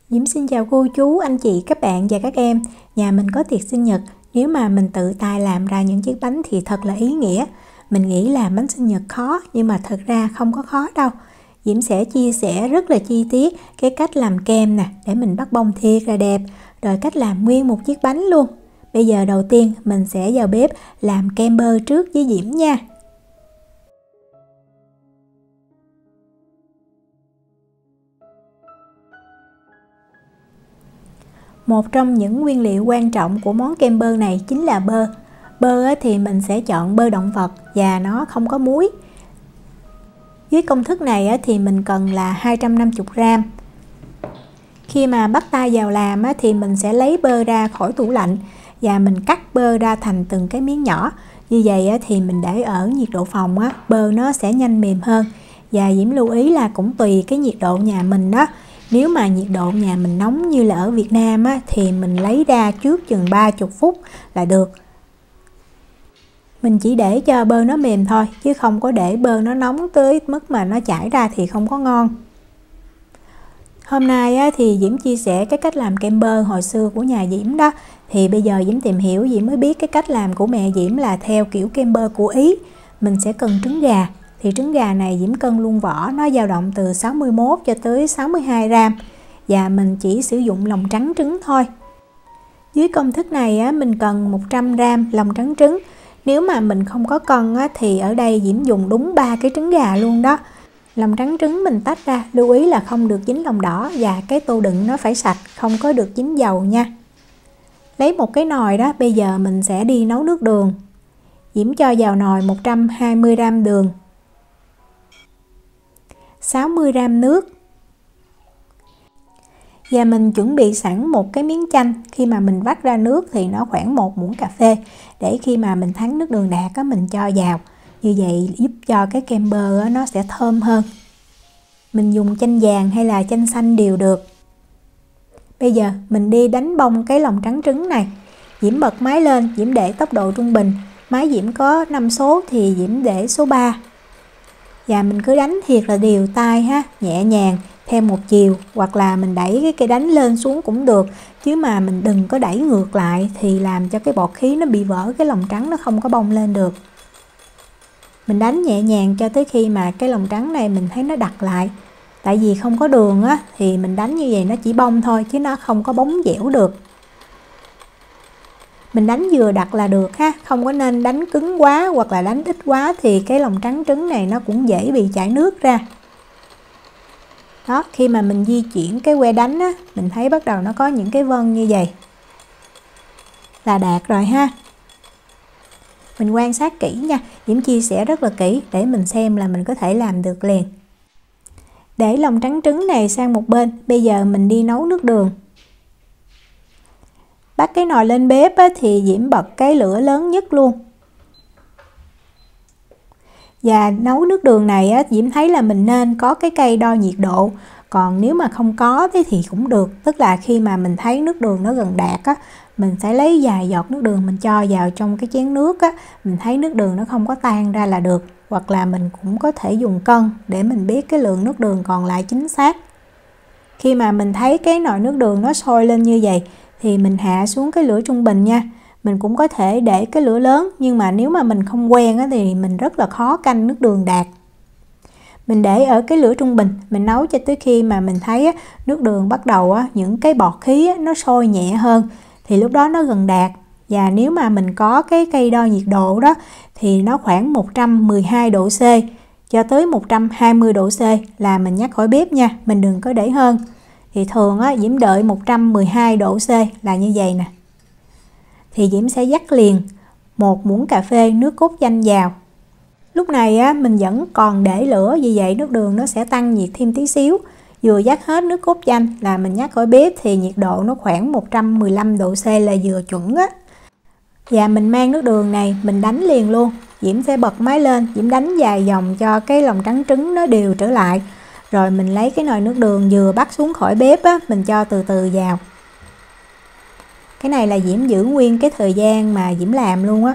Diễm xin chào cô chú, anh chị, các bạn và các em. Nhà mình có tiệc sinh nhật. Nếu mà mình tự tay làm ra những chiếc bánh thì thật là ý nghĩa. Mình nghĩ làm bánh sinh nhật khó, nhưng mà thật ra không có khó đâu. Diễm sẽ chia sẻ rất là chi tiết cái cách làm kem nè, để mình bắt bông thiệt là đẹp. Rồi cách làm nguyên một chiếc bánh luôn. Bây giờ đầu tiên mình sẽ vào bếp làm kem bơ trước với Diễm nha. Một trong những nguyên liệu quan trọng của món kem bơ này chính là bơ. Bơ thì mình sẽ chọn bơ động vật và nó không có muối. Dưới công thức này thì mình cần là 250g. Khi mà bắt tay vào làm thì mình sẽ lấy bơ ra khỏi tủ lạnh và mình cắt bơ ra thành từng cái miếng nhỏ. Như vậy thì mình để ở nhiệt độ phòng bơ nó sẽ nhanh mềm hơn. Và Diễm lưu ý là cũng tùy cái nhiệt độ nhà mình đó. Nếu mà nhiệt độ nhà mình nóng như là ở Việt Nam thì mình lấy ra trước chừng 30 phút là được. Mình chỉ để cho bơ nó mềm thôi, chứ không có để bơ nó nóng tới mức mà nó chảy ra thì không có ngon. Hôm nay thì Diễm chia sẻ cái cách làm kem bơ hồi xưa của nhà Diễm đó. Thì bây giờ Diễm tìm hiểu Diễm mới biết cái cách làm của mẹ Diễm là theo kiểu kem bơ của Ý. Mình sẽ cần trứng gà. Thì trứng gà này Diễm cân luôn vỏ, nó dao động từ 61 cho tới 62g. Và mình chỉ sử dụng lòng trắng trứng thôi. Dưới công thức này mình cần 100g lòng trắng trứng. Nếu mà mình không có cân thì ở đây Diễm dùng đúng 3 cái trứng gà luôn đó. Lòng trắng trứng mình tách ra, lưu ý là không được dính lòng đỏ và cái tô đựng nó phải sạch, không có được dính dầu nha. Lấy một cái nồi đó, bây giờ mình sẽ đi nấu nước đường. Diễm cho vào nồi 120g đường, 60g nước. Và mình chuẩn bị sẵn một cái miếng chanh. Khi mà mình vắt ra nước thì nó khoảng 1 muỗng cà phê. Để khi mà mình thắng nước đường đạt mình cho vào. Như vậy giúp cho cái kem bơ nó sẽ thơm hơn. Mình dùng chanh vàng hay là chanh xanh đều được. Bây giờ mình đi đánh bông cái lòng trắng trứng này. Diễm bật máy lên, Diễm để tốc độ trung bình. Máy Diễm có 5 số thì Diễm để số 3. Và mình cứ đánh thiệt là đều tay nhẹ nhàng theo một chiều, hoặc là mình đẩy cái cây đánh lên xuống cũng được, chứ mà mình đừng có đẩy ngược lại thì làm cho cái bọt khí nó bị vỡ, cái lòng trắng nó không có bong lên được. Mình đánh nhẹ nhàng cho tới khi mà cái lòng trắng này mình thấy nó đặc lại. Tại vì không có đường thì mình đánh như vậy nó chỉ bong thôi, chứ nó không có bóng dẻo được. Mình đánh vừa đặc là được không có nên đánh cứng quá hoặc là đánh ít quá thì cái lòng trắng trứng này nó cũng dễ bị chảy nước ra. Đó, khi mà mình di chuyển cái que đánh mình thấy bắt đầu nó có những cái vân như vậy là đạt rồi ha. Mình quan sát kỹ nha, Diễm chia sẻ rất là kỹ để mình xem là mình có thể làm được liền. Để lòng trắng trứng này sang một bên, bây giờ mình đi nấu nước đường. Bắt cái nồi lên bếp thì Diễm bật cái lửa lớn nhất luôn. Và nấu nước đường này Diễm thấy là mình nên có cái cây đo nhiệt độ. Còn nếu mà không có thì cũng được. Tức là khi mà mình thấy nước đường nó gần đạt mình sẽ lấy vài giọt nước đường mình cho vào trong cái chén nước mình thấy nước đường nó không có tan ra là được. Hoặc là mình cũng có thể dùng cân để mình biết cái lượng nước đường còn lại chính xác. Khi mà mình thấy cái nồi nước đường nó sôi lên như vậy thì mình hạ xuống cái lửa trung bình nha. Mình cũng có thể để cái lửa lớn, nhưng mà nếu mà mình không quen thì mình rất là khó canh nước đường đạt. Mình để ở cái lửa trung bình, mình nấu cho tới khi mà mình thấy nước đường bắt đầu những cái bọt khí nó sôi nhẹ hơn thì lúc đó nó gần đạt. Và nếu mà mình có cái cây đo nhiệt độ đó thì nó khoảng 112 độ C cho tới 120 độ C là mình nhắc khỏi bếp nha, mình đừng có để hơn. Thì thường Diễm đợi 112 độ C là như vậy nè. Thì Diễm sẽ vắt liền 1 muỗng cà phê nước cốt chanh vào. Lúc này mình vẫn còn để lửa, vì vậy nước đường nó sẽ tăng nhiệt thêm tí xíu. Vừa vắt hết nước cốt chanh là mình nhắc khỏi bếp thì nhiệt độ nó khoảng 115 độ C là vừa chuẩn Và mình mang nước đường này mình đánh liền luôn. Diễm sẽ bật máy lên, Diễm đánh vài vòng cho cái lòng trắng trứng nó đều trở lại. Rồi mình lấy cái nồi nước đường vừa bắt xuống khỏi bếp mình cho từ từ vào. Cái này là Diễm giữ nguyên cái thời gian mà Diễm làm luôn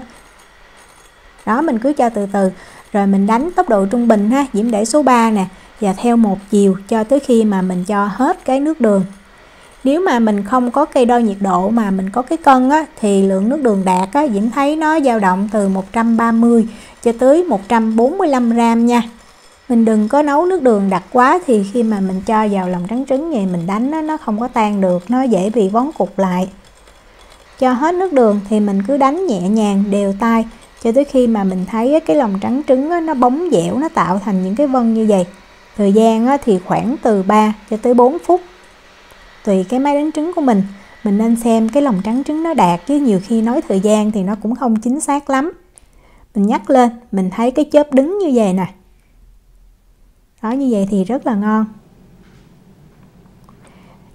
Đó, mình cứ cho từ từ. Rồi mình đánh tốc độ trung bình Diễm để số 3 nè. Và theo một chiều cho tới khi mà mình cho hết cái nước đường. Nếu mà mình không có cây đo nhiệt độ mà mình có cái cân á, thì lượng nước đường đạt á, Diễm thấy nó dao động từ 130 cho tới 145 gram nha. Mình đừng có nấu nước đường đặc quá, thì khi mà mình cho vào lòng trắng trứng vậy mình đánh á, nó không có tan được, nó dễ bị vón cục lại. Cho hết nước đường thì mình cứ đánh nhẹ nhàng đều tay cho tới khi mà mình thấy cái lòng trắng trứng á, nó bóng dẻo, nó tạo thành những cái vân như vậy. Thời gian á, thì khoảng từ 3 cho tới 4 phút. Tùy cái máy đánh trứng của mình nên xem cái lòng trắng trứng nó đạt, chứ nhiều khi nói thời gian thì nó cũng không chính xác lắm. Mình nhắc lên, mình thấy cái chớp đứng như vậy nè. Đó, như vậy thì rất là ngon.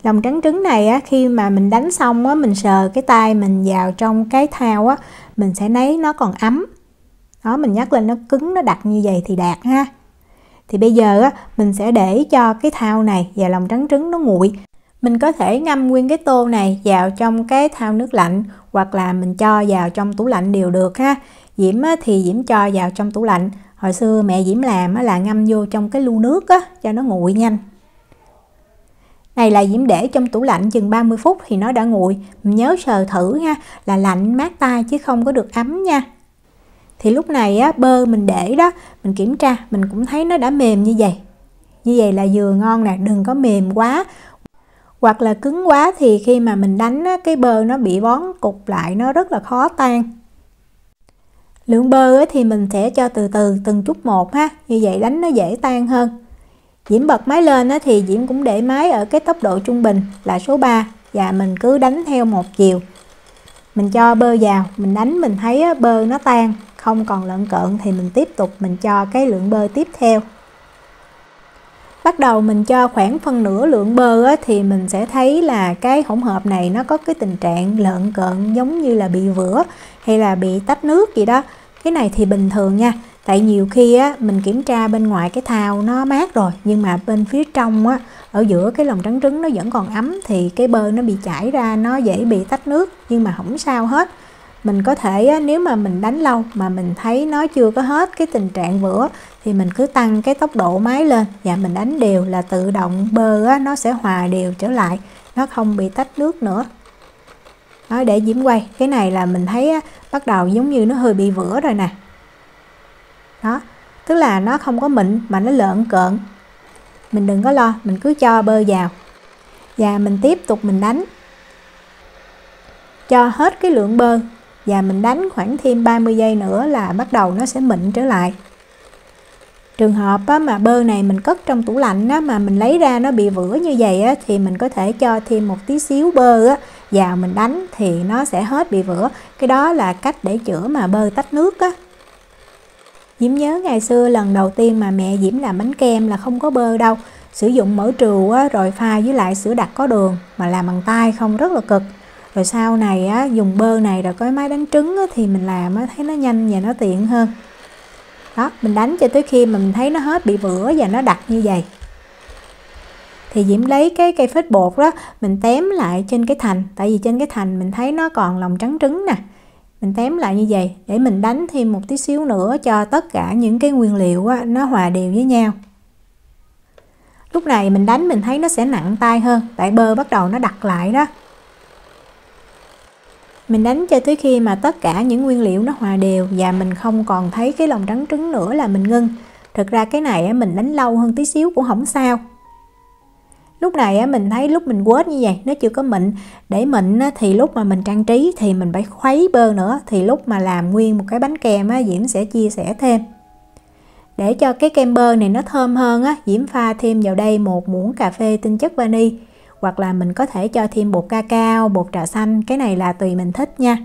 Lòng trắng trứng này á, khi mà mình đánh xong á, mình sờ cái tay mình vào trong cái thau á, mình sẽ thấy nó còn ấm. Đó, mình nhắc lên nó cứng, nó đặc như vậy thì đạt ha. Thì bây giờ á, mình sẽ để cho cái thau này và lòng trắng trứng nó nguội. Mình có thể ngâm nguyên cái tô này vào trong cái thau nước lạnh, hoặc là mình cho vào trong tủ lạnh đều được ha. Diễm á, thì Diễm cho vào trong tủ lạnh. Hồi xưa mẹ Diễm làm á, là ngâm vô trong cái lu nước á, cho nó nguội nhanh. Này là Diễm để trong tủ lạnh chừng 30 phút thì nó đã nguội. Mình nhớ sờ thử ha, là lạnh mát tay chứ không có được ấm nha. Thì lúc này á, bơ mình để đó, mình kiểm tra, mình cũng thấy nó đã mềm như vậy. Như vậy là vừa ngon nè, đừng có mềm quá hoặc là cứng quá, thì khi mà mình đánh á, cái bơ nó bị vón cục lại, nó rất là khó tan. Lượng bơ á, thì mình sẽ cho từ từ từng chút một ha, như vậy đánh nó dễ tan hơn. Diễm bật máy lên á, thì Diễm cũng để máy ở cái tốc độ trung bình là số 3 và mình cứ đánh theo một chiều. Mình cho bơ vào, mình đánh mình thấy á, bơ nó tan, không còn lợn cợn thì mình tiếp tục mình cho cái lượng bơ tiếp theo. Bắt đầu mình cho khoảng phân nửa lượng bơ á, thì mình sẽ thấy là cái hỗn hợp này nó có cái tình trạng lợn cợn, giống như là bị vữa hay là bị tách nước gì đó. Cái này thì bình thường nha, tại nhiều khi á, mình kiểm tra bên ngoài cái thau nó mát rồi, nhưng mà bên phía trong á, ở giữa cái lòng trắng trứng nó vẫn còn ấm, thì cái bơ nó bị chảy ra, nó dễ bị tách nước, nhưng mà không sao hết. Mình có thể á, nếu mà mình đánh lâu mà mình thấy nó chưa có hết cái tình trạng vữa, thì mình cứ tăng cái tốc độ máy lên và mình đánh đều là tự động bơ á, nó sẽ hòa đều trở lại, nó không bị tách nước nữa. Đó, để Diễm quay, cái này là mình thấy á, bắt đầu giống như nó hơi bị vữa rồi nè. Đó, tức là nó không có mịn mà nó lợn cợn. Mình đừng có lo, mình cứ cho bơ vào và mình tiếp tục mình đánh. Cho hết cái lượng bơ và mình đánh khoảng thêm 30 giây nữa là bắt đầu nó sẽ mịn trở lại. Trường hợp á, mà bơ này mình cất trong tủ lạnh á, mà mình lấy ra nó bị vữa như vậy á, thì mình có thể cho thêm một tí xíu bơ á, vào mình đánh thì nó sẽ hết bị vữa. Cái đó là cách để chữa mà bơ tách nước á. Diễm nhớ ngày xưa lần đầu tiên mà mẹ Diễm làm bánh kem là không có bơ đâu, sử dụng mỡ trừu á, rồi pha với lại sữa đặc có đường, mà làm bằng tay không, rất là cực. Rồi sau này á, dùng bơ này rồi có máy đánh trứng á, thì mình làm á, thấy nó nhanh và nó tiện hơn. Đó, mình đánh cho tới khi mà mình thấy nó hết bị vữa và nó đặc như vậy. Thì Diễm lấy cái cây phết bột đó, mình tém lại trên cái thành, tại vì trên cái thành mình thấy nó còn lòng trắng trứng nè. Mình tém lại như vậy để mình đánh thêm một tí xíu nữa cho tất cả những cái nguyên liệu á, nó hòa đều với nhau. Lúc này mình đánh mình thấy nó sẽ nặng tay hơn, tại bơ bắt đầu nó đặc lại đó. Mình đánh cho tới khi mà tất cả những nguyên liệu nó hòa đều và mình không còn thấy cái lòng trắng trứng nữa là mình ngưng. Thực ra cái này mình đánh lâu hơn tí xíu cũng không sao. Lúc này mình thấy lúc mình quết như vậy nó chưa có mịn. Để mịn thì lúc mà mình trang trí thì mình phải khuấy bơ nữa. Thì lúc mà làm nguyên một cái bánh kem Diễm sẽ chia sẻ thêm. Để cho cái kem bơ này nó thơm hơn Diễm pha thêm vào đây 1 muỗng cà phê tinh chất vani. Hoặc là mình có thể cho thêm bột cacao, bột trà xanh, cái này là tùy mình thích nha.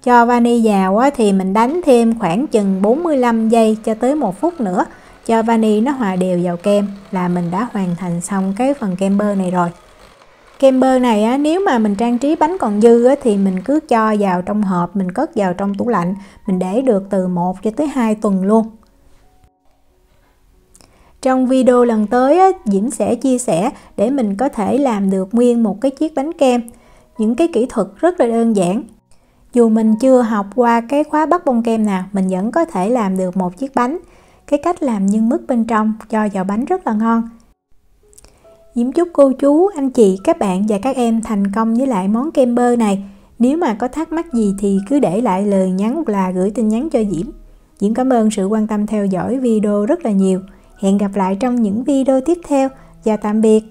Cho vani vào thì mình đánh thêm khoảng chừng 45 giây cho tới 1 phút nữa. Cho vani nó hòa đều vào kem là mình đã hoàn thành xong cái phần kem bơ này rồi. Kem bơ này nếu mà mình trang trí bánh còn dư thì mình cứ cho vào trong hộp, mình cất vào trong tủ lạnh, mình để được từ 1 cho tới 2 tuần luôn. Trong video lần tới Diễm sẽ chia sẻ để mình có thể làm được nguyên một cái chiếc bánh kem. Những cái kỹ thuật rất là đơn giản. Dù mình chưa học qua cái khóa bắt bông kem nào, mình vẫn có thể làm được một chiếc bánh. Cái cách làm nhân mứt bên trong cho vào bánh rất là ngon. Diễm chúc cô chú, anh chị, các bạn và các em thành công với lại món kem bơ này. Nếu mà có thắc mắc gì thì cứ để lại lời nhắn hoặc là gửi tin nhắn cho Diễm. Diễm cảm ơn sự quan tâm theo dõi video rất là nhiều. Hẹn gặp lại trong những video tiếp theo và tạm biệt.